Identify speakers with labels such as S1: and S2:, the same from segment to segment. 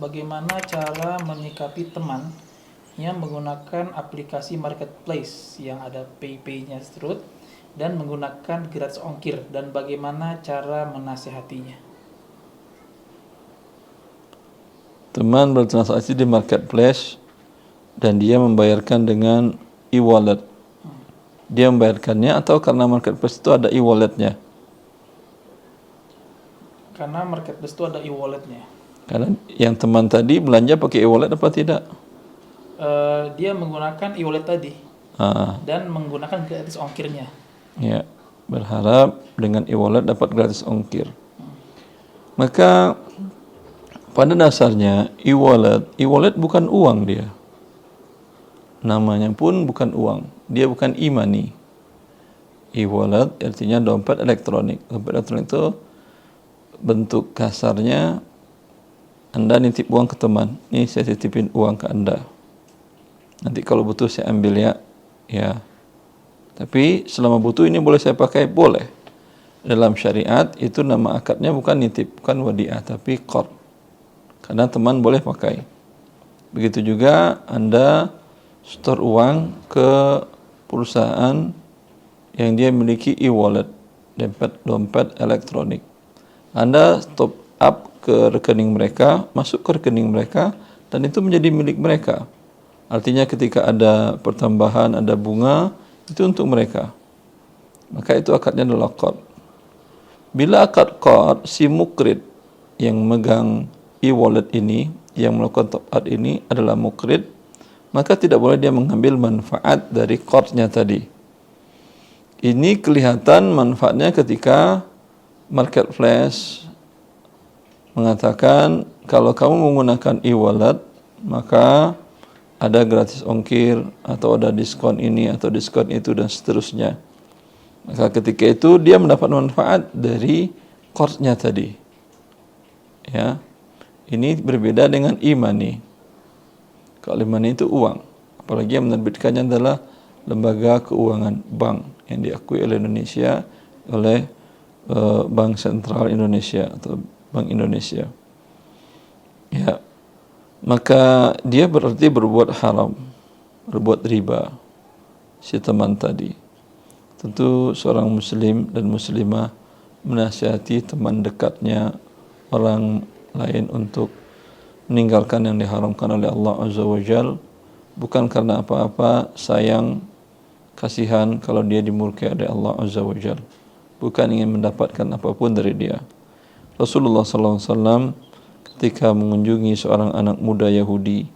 S1: Bagaimana cara menyikapi teman yang menggunakan aplikasi marketplace yang ada pay-nya terus dan menggunakan gratis ongkir, dan bagaimana cara menasehatinya?
S2: Teman bertransaksi di marketplace dan dia membayarkan dengan e-wallet. Dia membayarkannya atau karena marketplace itu ada e-walletnya?
S1: Karena marketplace itu ada e-walletnya.
S2: Karena yang teman tadi belanja pakai e-wallet apa tidak?
S1: Dia menggunakan e-wallet tadi dan menggunakan gratis ongkirnya.
S2: Ya, berharap dengan e-wallet dapat gratis ongkir. Maka pada dasarnya e-wallet bukan uang dia. Namanya pun bukan uang. Dia bukan e-money. E-wallet artinya dompet elektronik. Dompet elektronik itu bentuk kasarnya Anda nitip uang ke teman. Nih saya titipin uang ke Anda. Nanti kalau butuh saya ambil ya. Ya. Tapi selama butuh ini boleh saya pakai? Boleh. Dalam syariat itu nama akadnya bukan nitip, bukan wadiah, tapi qard. Karena teman boleh pakai. Begitu juga Anda store uang ke perusahaan yang dia miliki e-wallet, dompet elektronik. Anda top up ke rekening mereka, masuk ke rekening mereka, dan itu menjadi milik mereka. Artinya ketika ada pertambahan, ada bunga, itu untuk mereka. Maka itu akadnya adalah qard. Bila akad qard, si mukrid yang megang e-wallet ini, yang melakukan top up ini adalah mukrid, maka tidak boleh dia mengambil manfaat dari qardnya tadi. Ini kelihatan manfaatnya ketika marketplace mengatakan kalau kamu menggunakan e-wallet maka ada gratis ongkir atau ada diskon ini atau diskon itu dan seterusnya. Maka ketika itu dia mendapat manfaat dari qardnya tadi. Ya. Ini berbeda dengan e-money. Kalau e-money itu uang, apalagi yang menerbitkannya adalah lembaga keuangan bank yang diakui oleh Indonesia oleh Bank Sentral Indonesia atau Bank Indonesia. Ya. Maka dia berarti berbuat haram, berbuat riba si teman tadi. Tentu seorang muslim dan muslimah menasihati teman dekatnya orang lain untuk meninggalkan yang diharamkan oleh Allah Azza wa Jal, bukan karena apa-apa, sayang, kasihan kalau dia dimurkai oleh Allah Azza wa Jal, bukan ingin mendapatkan apapun dari dia. Rasulullah SAW ketika mengunjungi seorang anak muda Yahudi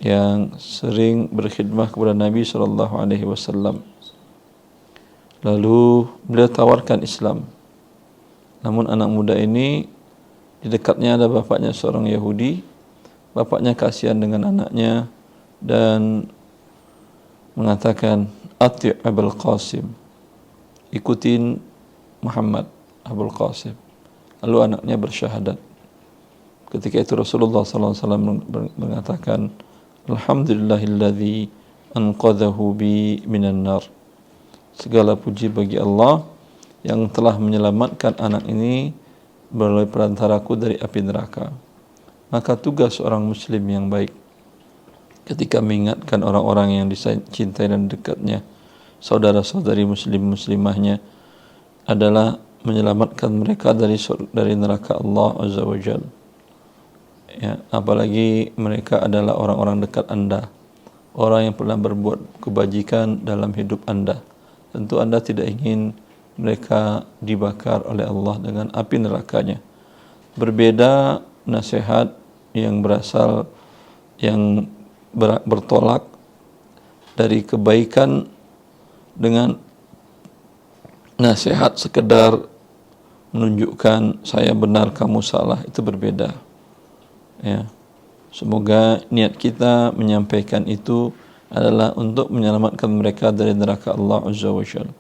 S2: yang sering berkhidmah kepada Nabi SAW, lalu beliau tawarkan Islam. Namun anak muda ini di dekatnya ada bapaknya seorang Yahudi. Bapaknya kasihan dengan anaknya dan mengatakan, "Ati' Abul Qasim." Ikutin Muhammad Abul Qasim. Lalu anaknya bersyahadat. Ketika itu Rasulullah SAW mengatakan, "Alhamdulillahilladzi anqadhahu bi minan nar." Segala puji bagi Allah yang telah menyelamatkan anak ini melalui perantaraku dari api neraka. Maka tugas seorang muslim yang baik ketika mengingatkan orang-orang yang dicintai dan dekatnya, saudara-saudari muslimahnya, adalah menyelamatkan mereka dari neraka Allah Azza wa Jal. Ya, apalagi mereka adalah orang-orang dekat Anda, orang yang pernah berbuat kebajikan dalam hidup Anda. Tentu Anda tidak ingin mereka dibakar oleh Allah dengan api nerakanya. Berbeda nasihat yang berasal, yang bertolak dari kebaikan dengan nasihat sekedar menunjukkan saya benar kamu salah, itu berbeda. Ya. Semoga niat kita menyampaikan itu adalah untuk menyelamatkan mereka dari neraka Allah Azza wa Jalla.